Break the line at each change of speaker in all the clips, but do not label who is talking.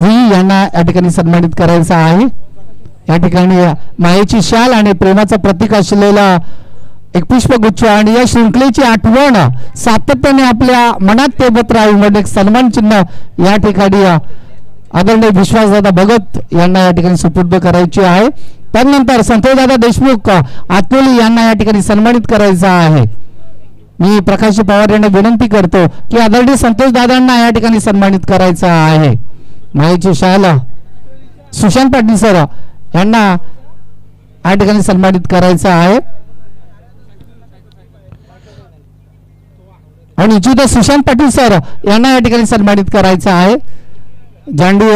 यांना या ठिकाणी सन्मानित करायचं आहे। या ठिकाणी मायेची शाल आणि प्रेमाचा प्रतीक असलेला एक पुष्पगुच्छ आणि या शृंखलेची आठवण सातत्याने आपल्या मनात ठेवत राहून म्हणून एक सन्मान चिन्ह या ठिकाणी आदरणीय विश्वासदादा भगत यांना या ठिकाणी सुपूर्द करायची आहे। त्यानंतर संतोषदादा देशमुख आतोली यांना या ठिकाणी सन्मानित करायचं आहे। मी प्रकाश पवार यांना विनंती करतो की आदरणीय संतोषदादांना या ठिकाणी सन्मानित करायचं आहे। मायेची शाल सुशांत पाटील सर यांना या ठिकाणी सन्मानित करायचं आहे आणि निश्चित सुशांत पाटील सर यांना या ठिकाणी सन्मानित करायचं आहे। जांडू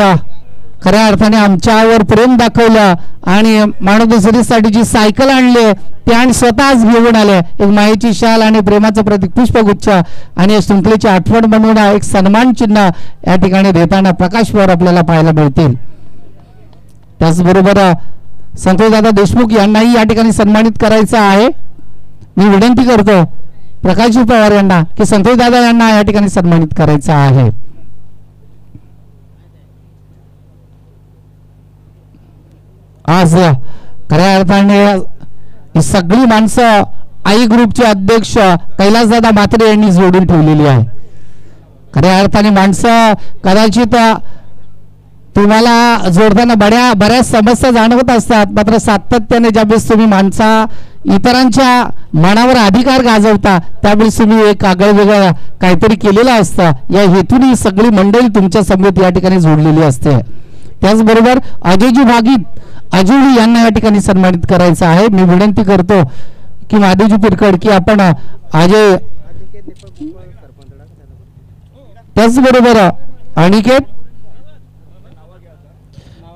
खऱ्या अर्थाने आमच्यावर प्रेम दाखवलं आणि मानवतेसाठी जी सायकल आणली ती आणि स्वतःच घेऊन आले एक मायेची शाल आणि प्रेमाचं प्रतीक पुष्पगुच्छ आणि शृंखलेची आठवण म्हणून एक सन्मान चिन्ह या ठिकाणी देताना प्रकाश पवार आपल्याला पाहायला मिळतील। त्याचबरोबर संतोषदादा देशमुख यांनाही या ठिकाणी सन्मानित करायचं आहे। मी विनंती करतो प्रकाश पवार यांना की संतोषदादा यांना या ठिकाणी सन्मानित करायचं आहे। आज खऱ्या अर्थाने सगळी माणसं आई ग्रुपचे अध्यक्ष कैलासदादा म्हात्रे यांनी जोडून ठेवलेली आहे। खऱ्या अर्थाने माणसं कदाचित तुम्हाला जोडताना बऱ्याच समस्या जाणवत असतात, मात्र सातत्याने ज्यावेळेस तुम्ही इतरांच्या मनावर अधिकार गाजवता त्यावेळेस तुम्ही एक आगळं वेगळं काहीतरी केलेलं असतं। या हेतून ही सगळी मंडळी तुमच्या समवेत या ठिकाणी जोडलेली असते। त्याचबरोबर अजयजी भागीत अजुली यांना या ठिकाणी सन्मानित करायचं आहे। मी विनंती करतो की महादेवजी पिरकड की आपण अजय त्याचबरोबर अनिकेत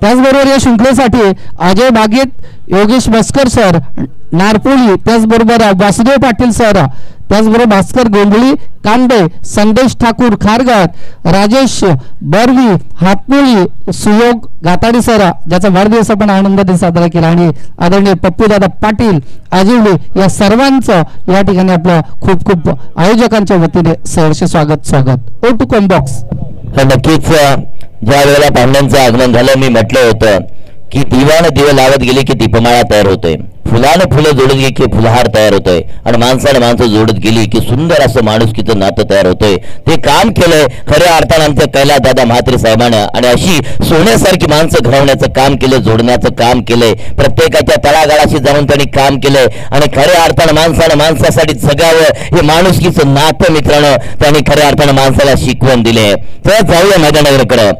त्याचबरोबर या शृंखलेसाठी अजय बागेत योगेश मस्कर सर नारपोली त्याचबरोबर वासुदेव पाटील सर त्याचबरोबर भास्कर गोंधळी कांबे संदेश ठाकूर खारघर राजेश बर्वी हातमुळी सुयोग गाताडी सर ज्याचा वाढदिवस आपण आनंदाने साजरा केला आणि आदरणीय पप्पूदादा पाटील आजिवले या सर्वांचं या ठिकाणी आपलं खूप खूप आयोजकांच्या वतीने सहर्ष स्वागत। ओ टू कम बॉक्स।
नक्कीच ज्या वेळेला पाहुण्यांचं आगमन झालं मी म्हटलं होतं की दिवानं दिवे लावत गेले की दीपमाळा तयार होतोय, फुलानं फुलं जोडत गेली की फुलहार तयार होतोय आणि माणसानं माणसं जोडत गेली की सुंदर असं माणुसकीचं नातं तयार होतोय। ते काम केलंय खऱ्या अर्थानं आमच्या कैलासदादा म्हात्रे साहेबांना आणि अशी सोन्यासारखी माणसं घडवण्याचं काम केलं, जोडण्याचं काम केलंय, प्रत्येकाच्या तळागाळाशी जाऊन त्यांनी काम केलंय आणि खऱ्या अर्थानं माणसानं माणसासाठी जगावं हे माणुसकीचं नातं मित्रांनो त्यांनी खऱ्या अर्थानं माणसाला शिकवण दिले। तर जाऊया मैदानाकडे।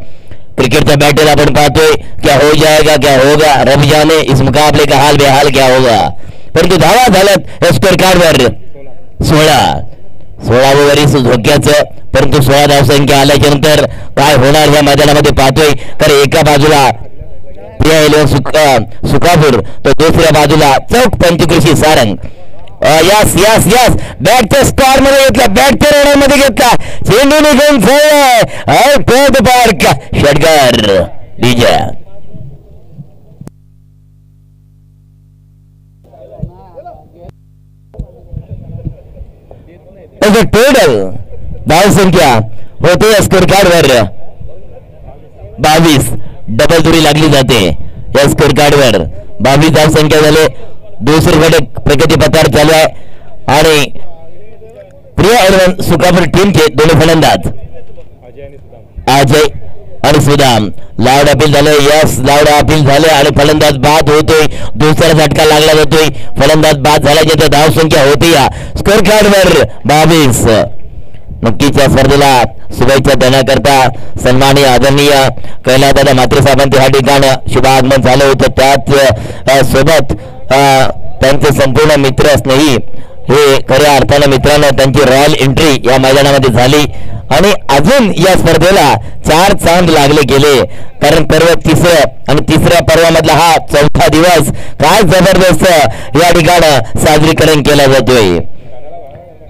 क्रिकेट का बैटल अपन पाते क्या हो जाएगा क्या होगा रब जाने, इस मुकाबले का हाल बेहाल क्या होगा। परंतु धावा झाल्यात स्कोर कार्डवर 16 ओव्हरीस धोक्याचं, परंतु 16 धावसंख्या आल्याच्या नंतर काय होणार या मैदानामध्ये पाहतोय। कारण एका बाजूला प्रिया इलेव्हन सुकापूर तर दुसऱ्या बाजूला चौक पंचकृषी सारंग। यस यस यस बॅटच्या स्टार मध्ये घेतला, बॅटच्या रनर मध्ये घेतला, चेंडू निघून पेट पार्क षटकार डीजे। टोटल धावसंख्या होते स्कोर कार्डवर 22, डबल दुरी लागली जाते या स्कोर कार्डवर 22 धावसंख्या झाले। दुसरीकडे प्रगती पथार चालू आहे आणि प्रिया इलेव्हन सुकापूर टीमचे दोन्ही फलंदाज अजय आणि सुदाम लावड अपील झाले, यस लावड अपील झाले आणि फलंदाज बाद होतोय, दुसरा झटका लागला जातोय, फलंदाज बाद झाल्याच्या धावसंख्या होती या स्कोर कार्डवर 22। नक्कीच या स्पर्धेला शुभेच्छा देण्याकरता सन्माननीय आदरणीय कैलासदादा म्हात्रे साहेबांचे ह्या ठिकाणी शुभ आगमन झालं होतं। त्याच सोबत त्यांचे संपूर्ण मित्र स्नेही हे खऱ्या अर्थानं मित्रांनो त्यांची रॉयल एंट्री या मैदानामध्ये झाली आणि अजून या स्पर्धेला 4 चांद लागले गेले। कारण पर्व तिसरं आणि तिसऱ्या पर्वामधला हा 4था दिवस काय जबरदस्त या ठिकाणी साजरीकरण केला जातोय।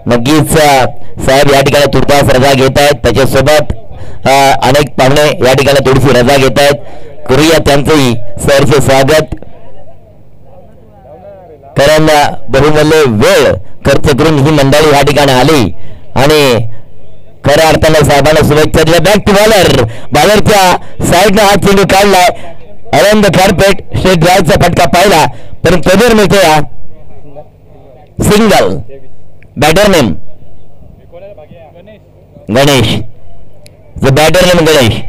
नक्कीच साहेब या ठिकाणी तुर्तास रजा घेत आहेत, त्याच्यासोबत अनेक पाहुणे या ठिकाणी थोडीशी रजा घेत आहेत, करूया त्यांचंही सहर्ष स्वागत। कारण बहुमूल्य वेळ खर्च करून ही मंडळी या ठिकाणी आली आणि खऱ्या अर्थानं साहेबांना शुभेच्छा दिल्या. बॅक टू बॉलरच्या साईडनं हा चेंडू काढलाय. अरविंद खारपेट स्ट्रेट ड्राईव्हचा फटका पाहिला परंतु प्रदर मिळतो या single. Batter name Ganesh. The batter name Ganesh.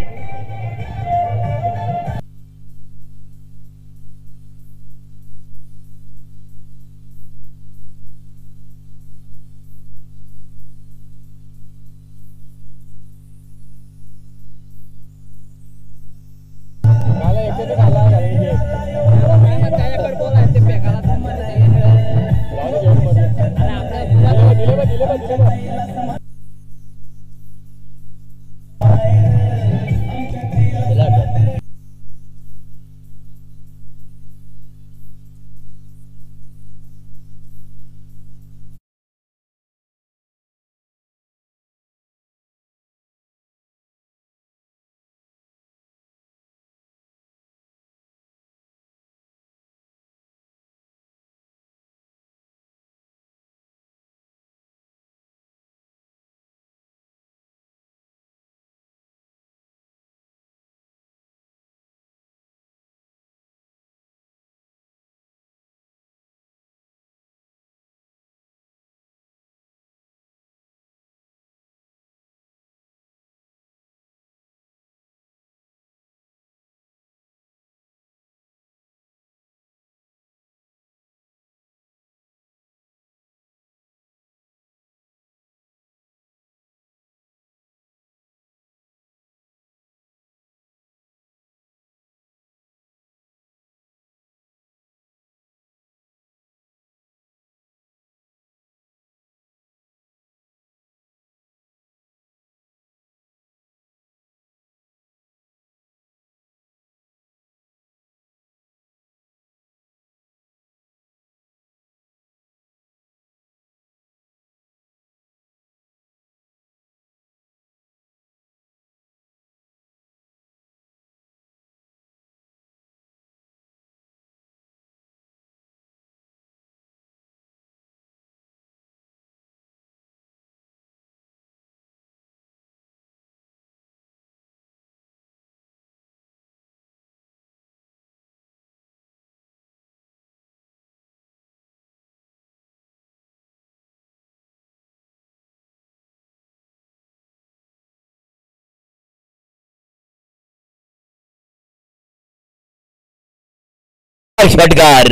षटकार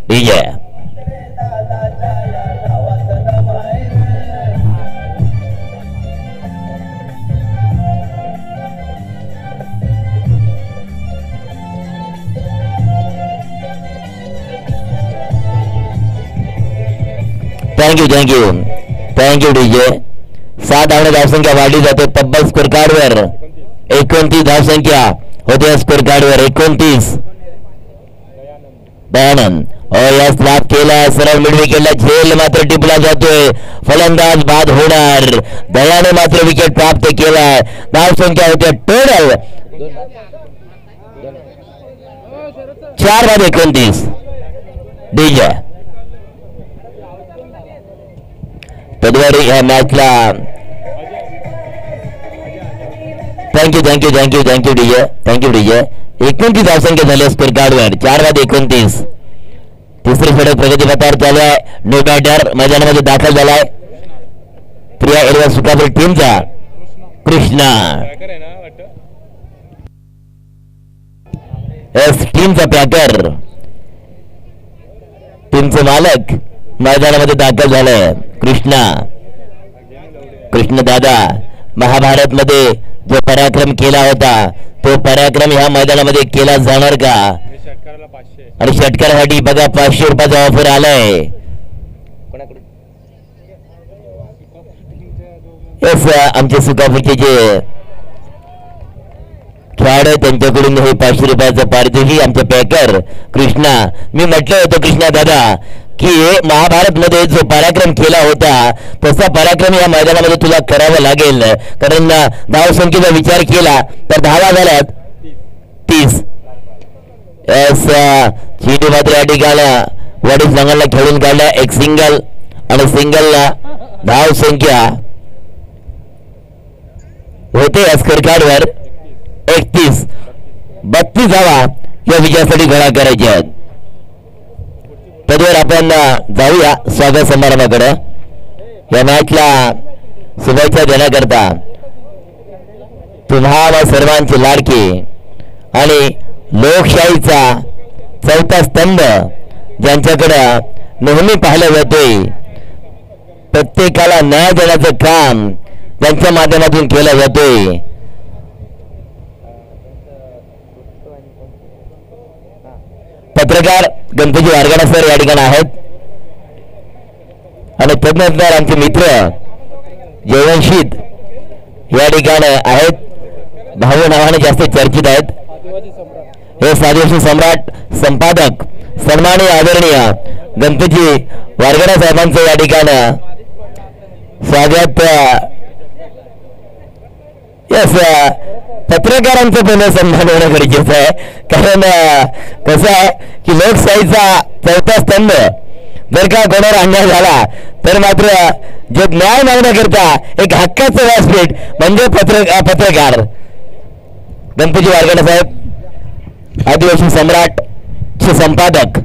डीजे. Thank you DJ. 7 धावणे धावसंख्या वाढली जाते तब्बल स्कोर कार्डवर 29 धावसंख्या होते. स्कोर कार्डवर 29. दयानंद या स्लॅप केला सरळ मिड विकेटला झेल मात्र टिपला जातोय. फलंदाज बाद होणार. दयाने मात्र विकेट प्राप्त केला. धावसंख्या होते टोटल 4/29. डीजे तद्वारे ह्या मॅचला थँक्यू डीजे. 29 धावसंख्या झाल्या स्कोर कार्डवर 4/29. तिसरी षटक प्रगतीपथावर चालू आहे. नो बॅटर मैदानामध्ये दाखल झालाय. प्रिया एरवा सुकापूर टीमचा कृष्णा. एस टीमचा पॅकर टीमचे मालक मैदानामध्ये दाखल झालाय. कृष्ण दादा महाभारत मध्ये जो पराक्रम केला होता तो पराक्रम ह्या मैदानामध्ये केला जाणार का? आणि षटकारासाठी बघा 500 रुपयाचा ऑफर आलाय. येस आमचे सुकापूरचे जे खेळाडू त्यांच्याकडून हे 500 रुपयाचं पारितोषिक आमचे पॅकर कृष्णा. मी म्हटलं होतं कृष्णा दादा की महाभारत मध्ये जो पराक्रम केला होता तसा पराक्रम या मैदानामध्ये तुला करावा लागेल. कारण धावसंख्येचा विचार केला तर 10 झाल्यात 30. चेंडू मात्र या ठिकाणी वडील संघाला खेळून काढला. एक सिंगल आणि सिंगलला धावसंख्या होते या स्कोर कार्डवर 31-32 धावा या विजयासाठी गोळा करायचे आहेत. तद्वार आपण जाऊया स्वागत समारंभाकडे. या मॅचला शुभेच्छा देण्याकरता तुम्हाला सर्वांची लाडकी आणि लोकशाहीचा चौथा स्तंभ ज्यांच्याकडे नेहमी पाहिलं जातोय, प्रत्येकाला न्याय देण्याचं काम त्यांच्या माध्यमातून केलं जातोय. पत्रकार गणपती वारगाडा सर या ठिकाणी आहेत आणि तज्ञ आमचे मित्र जयवंशीत या ठिकाणी आहेत. भाऊ नावाने जास्त चर्चित आहेत. हे आदिवासी सम्राट संपादक सन्माननीय आदरणीय गणपती वारगाडा साहेबांचं या ठिकाणी स्वागत. यस, पत्रकारांचं पण सन्मान होणं गरजेचं आहे, कारण कसं आहे की लोकशाहीचा चौथा स्तंभ जर का कोणावर अन्याय झाला तर मात्र जे न्याय मागण्याकरता एक हक्काचं व्यासपीठ म्हणजे पत्रकार. गणपती वारगाडा साहेब आदिवासी सम्राट चे संपादक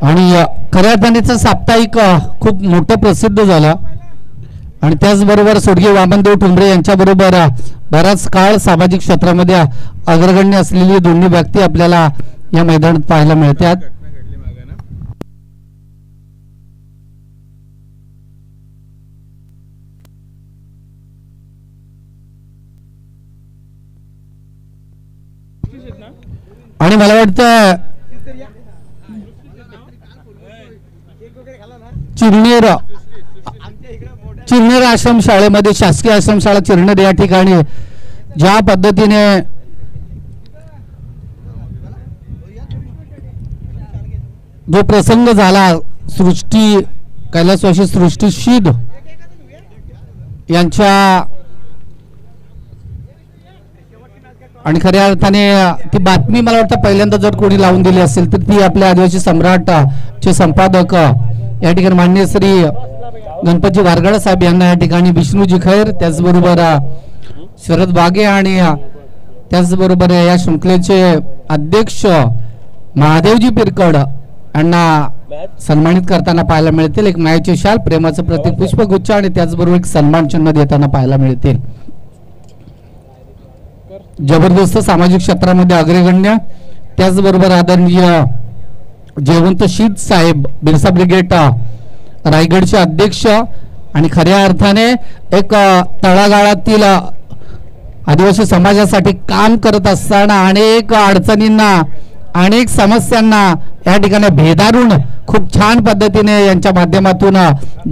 आणि खऱ्या अर्थानेचा साप्ताहिक खूप मोठं प्रसिद्ध झाला आणि त्याचबरोबर स्वर्गीय वामनदेव ठुमरे यांच्याबरोबर बराच काळ सामाजिक क्षेत्रामध्ये अग्रगण्य असलेली दोन्ही व्यक्ती आपल्याला या मैदानात पाहायला मिळतात. आणि मला वाटतं चिरनेर आश्रम शाळेमध्ये, शासकीय आश्रमशाळा चिरनेर या ठिकाणी ज्या पद्धतीने जो प्रसंग झाला, सृष्टी कैलासवासी सृष्टी शीद यांच्या आणि खऱ्या अर्थाने ती बातमी मला वाटतं पहिल्यांदा जर कोणी लावून दिली असेल तर ती आपल्या आदिवासी सम्राट चे संपादक या ठिकाणी माननीय श्री गणपती वारगाडा साहेब यांना या ठिकाणी विष्णूजी खैर, त्याचबरोबर शरद बागे आणि त्याचबरोबर या शृंखलेचे अध्यक्ष महादेवजी पिरकड यांना सन्मानित करताना पाहायला मिळतील. एक मायेचे शाल, प्रेमाचं प्रतीक पुष्पगुच्छ आणि त्याचबरोबर एक सन्मान चिन्ह देताना पाहायला मिळतील. जबरदस्त सामाजिक क्षेत्रामध्ये अग्रगण्य, त्याचबरोबर आदरणीय जयवंत शीद साहेब बिरसा ब्रिगेड रायगडचे अध्यक्ष आणि खऱ्या अर्थाने एक तळागाळातील आदिवासी समाजासाठी काम करत असताना अनेक अडचणींना, अनेक समस्यांना या ठिकाणी भेदारून खूप छान पद्धतीने यांच्या माध्यमातून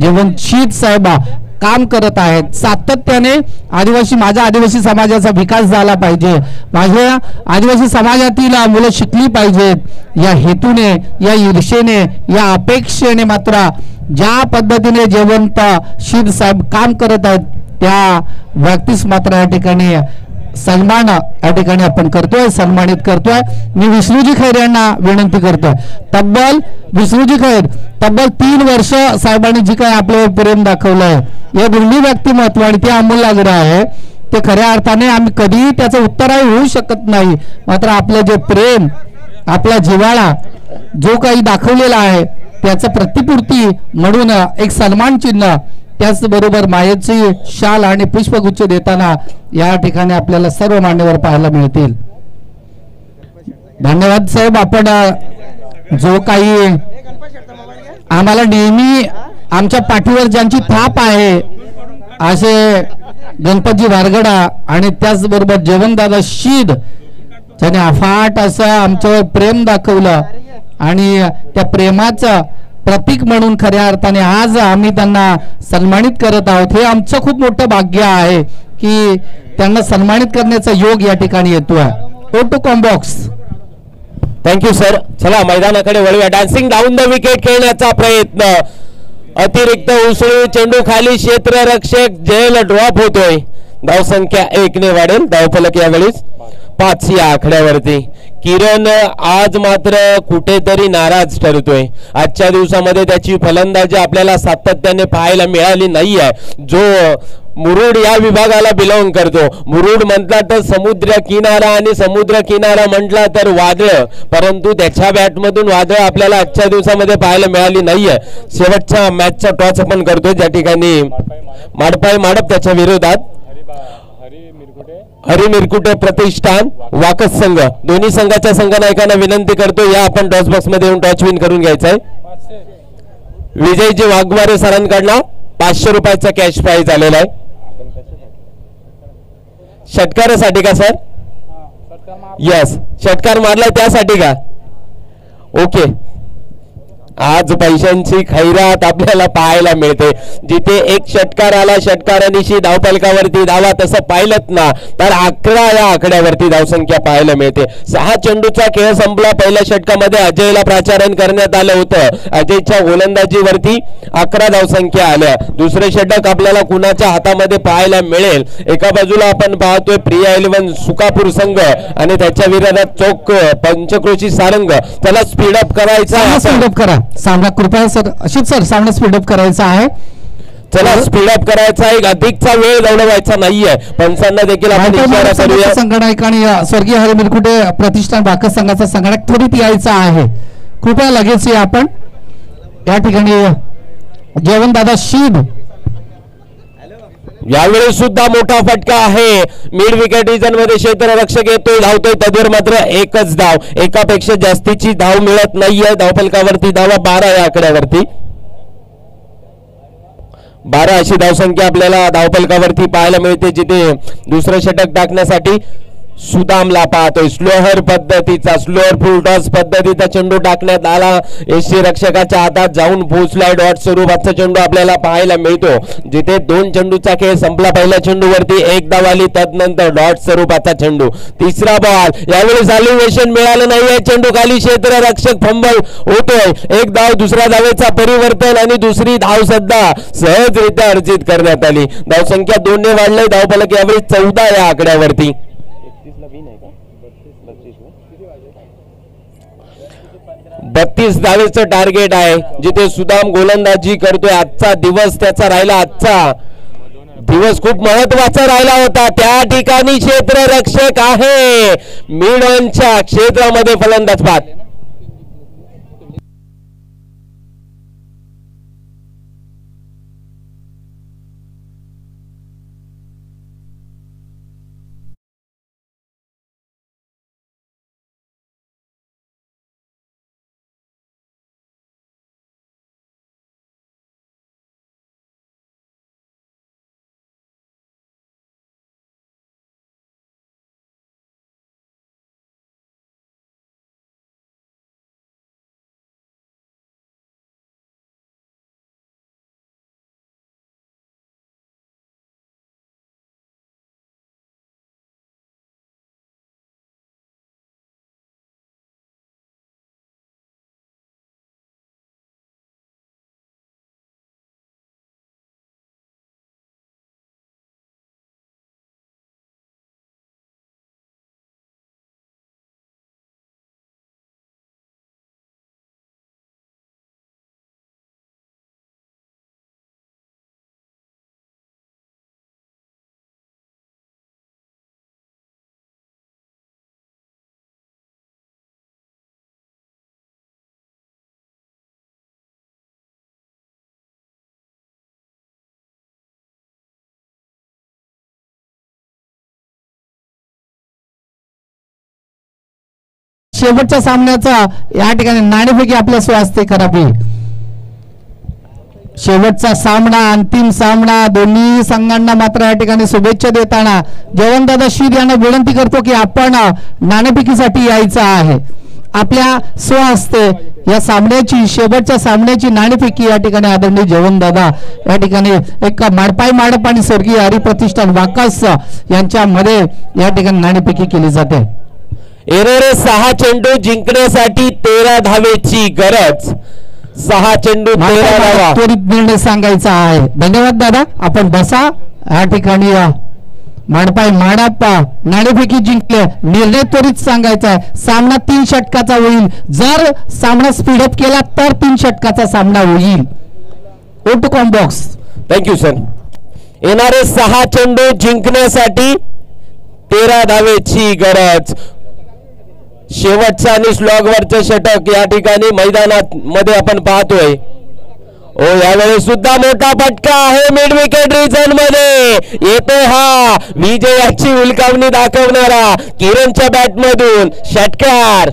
जयवंत शीद साहेब काम करत आहेत. सातत्याने माझ्या आदिवासी समाजाचा विकास झाला पाहिजे, माझ्या आदिवासी समाजातील मुलं शिकली पाहिजेत या हेतूने, या ईर्षेने, या अपेक्षेने मात्र ज्या पद्धतीने जयवंत शीद साहेब काम करत आहेत त्या व्यक्तीस मात्र या ठिकाणी सन्मान या ठिकाणी आपण करतोय, सन्मानित करतोय. मी विष्णूजी खैर यांना विनंती करतोय. विष्णूजी खैर तब्बल 3 वर्ष साहेबांनी जी काही आपलं प्रेम दाखवलंय, या दोन्ही व्यक्तिमत्व आणि ते अमूल्य आग्रह आहे ते खऱ्या अर्थाने आम्ही कधीही त्याचं उत्तरही होऊ शकत नाही. मात्र आपलं जे प्रेम, आपला जिव्हाळा जो काही दाखवलेला आहे त्याचं प्रतिपूर्ती म्हणून एक सन्मान चिन्ह, त्याचबरोबर मायेची शाल आणि पुष्पगुच्छ देताना या ठिकाणी आपल्याला सर्व मान्यवर पाहायला मिळतील. धन्यवाद साहेब. आपण जो काही आम्हाला नेहमी आमच्या पाठीवर ज्यांची थाप आहे असे गणपती वारगाडा आणि त्याचबरोबर जयवंतदादा शीद ज्याने अफाट असं आमच्यावर प्रेम दाखवलं आणि त्या प्रेमाचं प्रतीक म्हणून खऱ्या अर्थाने आज आम्ही त्यांना सन्मानित करत आहोत. हे आमचं खूप मोठं भाग्य आहे की त्यांना सन्मानित करण्याचा योग या ठिकाणी येतोय. Photo combox.
Thank you sir. चला मैदानाकडे वळूया. डान्सिंग डाऊन द विकेट खेळण्याचा प्रयत्न, अतिरिक्त उसळी चेंडू खाली, क्षेत्ररक्षक जेल ड्रॉप होतोय. धावसंख्या 1 ने वाढेल. धावफलक यावेळीच 5 या आकड्यावरती. किरण आज मात्र कुठेतरी नाराज ठरतोय. आजच्या दिवसामध्ये त्याची फलंदाजी आपल्याला सातत्याने पाहायला मिळाली नाहीये. जो मुरुड या विभागाला बिलॉंग करतो. मुरुड म्हटला तर समुद्र किनारा आणि समुद्र किनारा म्हटला तर वादळ, परंतु त्याच्या बॅटमधून वादळ आपल्याला आजच्या दिवसामध्ये पाहायला मिळाली नाहीये. शेवटच्या मॅचचा टॉस आपण करतोय ज्या ठिकाणी माडपाई माडप त्याच्या विरोधात हरी मिरकुटे प्रतिष्ठान वाकस संघ, दोन्ही संघाच्या संघनायकांना विनंती करतो या आपण टॉस बॉक्स मध्ये येऊन टॉस विन करून घ्यायचा आहे. विजयजी वाघमारे सरांकडनं 500 रुपयाचा कॅश प्राइज आलेला आहे. षटकारासाठी का सर? यस, षटकार मारलाय त्यासाठी का? ओके. आज पैशांची खैरात आपल्याला पाहायला मिळते. जिथे एक षटकार आला, षटकारानिशी धावफलकावरती धावा, तसं पाहिलंत ना तर 11 या आकड्यावरती धावसंख्या पाहायला मिळते. 6 चेंडूचा खेळ संपला. पहिल्या षटकामध्ये अजयला प्राचारण करण्यात आलं होतं. अजयच्या गोलंदाजीवरती 11 धावसंख्या आल्या. दुसरे षटक आपल्याला कुणाच्या हातामध्ये पाहायला मिळेल? एका बाजूला आपण पाहतोय प्रिया 11 सुकापूर संघ आणि त्याच्या विरोधात चोख पंचक्रोशी सारंग. त्याला स्पीडअप करायचा,
स्पीडअप करा सामना कृपया सर. अशीच सर सामना स्पीडअप करायचा आहे.
चला स्पीडअप करायचा आहे, अधिकचा वेळ दौडवायचा नाहीये. पंचांना देखील आपण इशारा करूया.
संगणक आणि स्वर्गीय हरी मिरकुटे प्रतिष्ठान बाकस संघाचा संगणक त्वरित यायचा आहे. कृपया लगेच या. आपण या ठिकाणी जेवणदादा शीद
यावेळी सुद्धा मोठा फटका आहे. मिड विकेट रिजन मध्ये क्षेत्ररक्षक येतोय, धावतोय, तद्वर मात्र एकच धाव. एकापेक्षा जास्तीची धाव मिळत नाहीये. धावफलकावरती धावा 12 या आकड्यावरती 12 अशी धावसंख्या आपल्याला धावफलकावरती पाहायला मिळते. जिथे दुसरं षटक टाकण्यासाठी सुदामला पाहतोय. स्लोअर पद्धतीचा स्लोअर फुल टॉस पद्धतीचा चेंडू टाकण्यात आला. यष्टी रक्षकाच्या हातात जाऊन पोहोचलाय. डॉट स्वरूपाचा चेंडू आपल्याला पाहायला मिळतो. जिथे 2 चेंडूचा खेळ संपला. पहिल्या चेंडूवरती एक धाव आली, त्यानंतर डॉट स्वरूपाचा चेंडू. तिसरा बॉल. यावेळी सॅल्युएशन मिळालं नाहीये. चेंडू खाली, क्षेत्ररक्षक फंबल होतोय. एक धाव, दुसऱ्या धावेचा परिवर्तन आणि दुसरी धाव सुद्धा सहजरित्या अर्जित करण्यात आली. धावसंख्या 2 ने वाढली. धावफलक यावेळी 14 या आकड्यावरती 32 धावेचं टार्गेट आहे. जिथे सुदाम गोलंदाजी करतोय. आजचा दिवस त्याचा राहिला. आजचा दिवस खूप महत्वाचा राहिला होता. त्या ठिकाणी क्षेत्ररक्षक आहे. मिड ऑनच्या क्षेत्रामध्ये फलंदाज बाद.
शेवटच्या सामन्याचा या ठिकाणी नाणेफेकी आपल्या स्वास्थ्य खराबी. शेवटचा सामना, अंतिम सामना. दोन्ही संघांना मात्र या ठिकाणी शुभेच्छा देताना जवनदादा शीद यांना विनंती करतो की आपण नाणेफेकीसाठी यायचं आहे. आपल्या स्वहस्ते या सामन्याची, शेवटच्या सामन्याची नाणेफेकी या ठिकाणी आदरणीय जवनदादा या ठिकाणी एक माडपाई माडप आणि स्वर्गीय हरी प्रतिष्ठान वाकस यांच्यामध्ये या ठिकाणी नाणेफेकी केली जाते.
एरेरे 6 चेंडू जिंकण्यासाठी 13 धावेची गरज. 6 चेंडू 13 धावा.
त्वरित निर्णय सांगायचा आहे. धन्यवाद दादा. आपण बसा. या ठिकाणी माडपाई माडाप्पा नाणेफेकी जिंकले. निर्णय त्वरित सांगायचा आहे. सामना 3 षटकाचा होईल. जर सामना स्पीडअप केला तर 3 षटकाचा सामना होईल. ओटू कॉम्बॉक्स.
Thank you sir. येणारे 6 चेंडू जिंकण्यासाठी 13 धावेची गरज. शेवटचा आणि स्लॉगवरचे षटक या ठिकाणी मैदानात मध्ये आपण पाहतोय. ओ यावेळेस सुद्धा मोठा फटका आहे मिड विकेट रिजन मध्ये येतो हा विजयाची उलकावणी दाखवणारा किरणच्या बॅट मधून षटकार.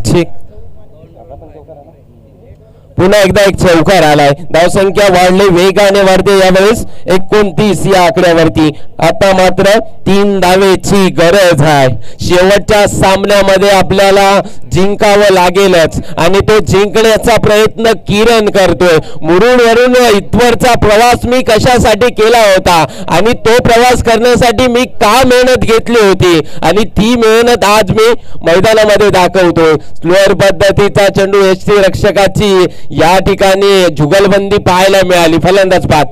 ठीक पुन्हा एकदा एक चौकार आलाय. धावसंख्या वाढली वेगाने वाढते यावेळेस 29 या आकड्यावरती. आता मात्र 3 धावेची गरज आहे. शेवटच्या सामन्यामध्ये आपल्याला जिंकावं लागेलच आणि तो जिंकण्याचा प्रयत्न किरण करतोय. मुरुडवरून इथवरचा प्रवास मी कशासाठी केला होता आणि तो प्रवास करण्यासाठी मी का मेहनत घेतली होती आणि ती मेहनत आज मी मैदानामध्ये दाखवतोय. स्लोअर पद्धतीचा चेंडू यष्टी रक्षकाची या ठिकाणी जुगलबंदी पाहायला मिळाली. फलंदाज बाद.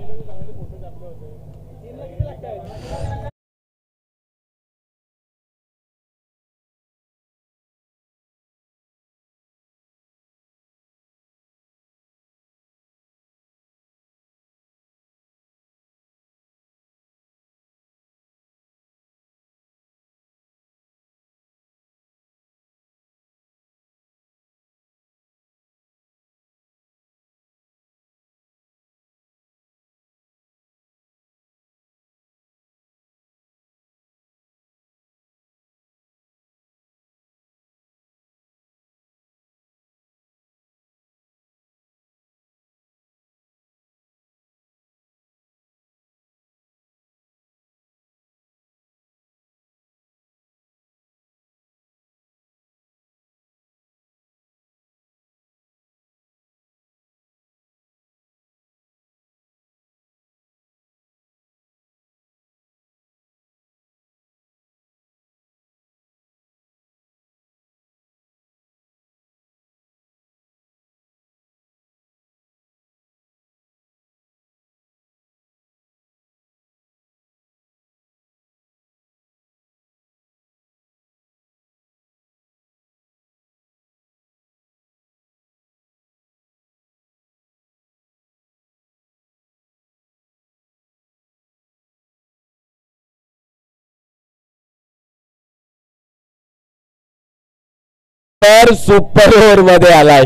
तर सुपर ओव्हर मध्ये आलाय.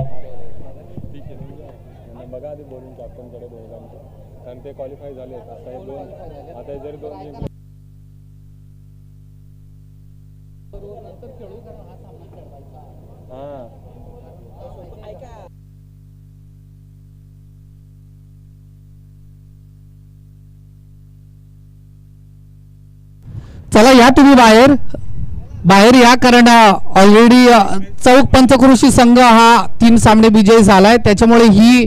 बघा आधी बॉलिंग कॅप्टन कडे दोघांचे कारण ते क्वालिफाय झाले. आता हे दोन आता जरी 2 जिंकले
चला या तुम्ही बाहेर या कारण ऑलरेडी चौक पंचक्रोशी संघ हा 3 सामने विजयी झालाय. त्याच्यामुळे ही